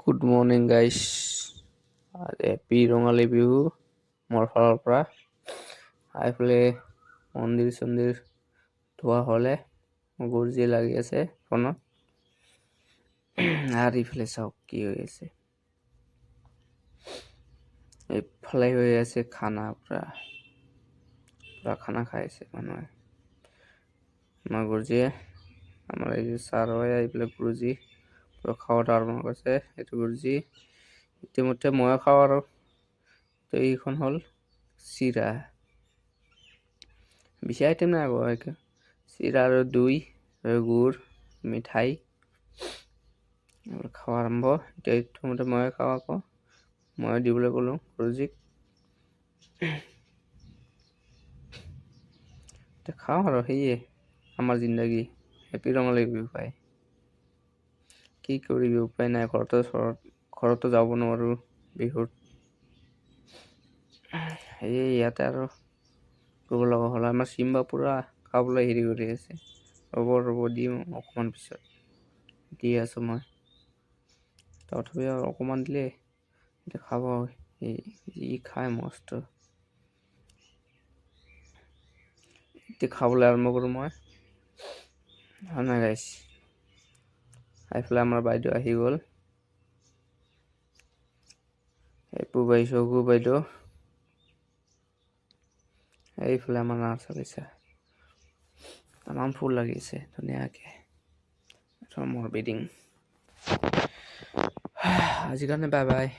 Good morning guys. Happy Rongali Bihu মোৰ ফালৰ পৰা। এইফালে মন্দিৰ চন্দিৰ ধোৱা হ'লে গৰ্জি লাগি আছে ফোনত। আৰু ইফালে চাওক কি হৈ আছে, এইফালে হৈ আছে খানা, পুৰা খানা খাই আছে মানুহে। আমাৰ গুৰুজীয়ে, আমাৰ এই যে ছাৰ হয় এইফালে গুৰুজী পুৰা খাৱাত আৰম্ভ কৰিছে। এইটো গুৰুজী, ইতিমধ্যে ময়ো খাওঁ আৰু। তো এইখন হ'ল চিৰা, বেছি আইটেম নাই আকৌ, চিৰা আৰু দৈ আৰু গুড় মিঠাই খাৱা আৰম্ভ। এতিয়া ইতিমধ্যে ময়ো খাওঁ আকৌ, ময়ো দিবলৈ ক'লোঁ গুৰুজীক। খাওঁ আৰু সেয়ে আমাৰ জিন্দগী। হেপী ৰঙালী বিহু পাই, কি কৰিবি উপায় নাই। ঘৰতো যাব নোৱাৰোঁ বিহুত, সেয়ে ইয়াতে আৰু কৰিব লগা হ'ল। আমাৰ চিম্বা পুৰা খাবলৈ হেৰি কৰি আছে। ৰ'ব দিম অকণমান পিছত, দি আছোঁ মই। তথাপি আৰু অকণমান দিলে এতিয়া খাব, ই খাই মস্ত। এতিয়া খাবলৈ আৰম্ভ কৰোঁ মই, হয় নাই গাইছ। এইফালে আমাৰ বাইদেউ আহি গ'ল, এপু বাইদেউ। এইফালে আমাৰ নাৰ্চাৰী তামাম ফুল লাগিছে ধুনীয়াকৈ। মোৰ বেডিং আজিৰ কাৰণে বাই বাই।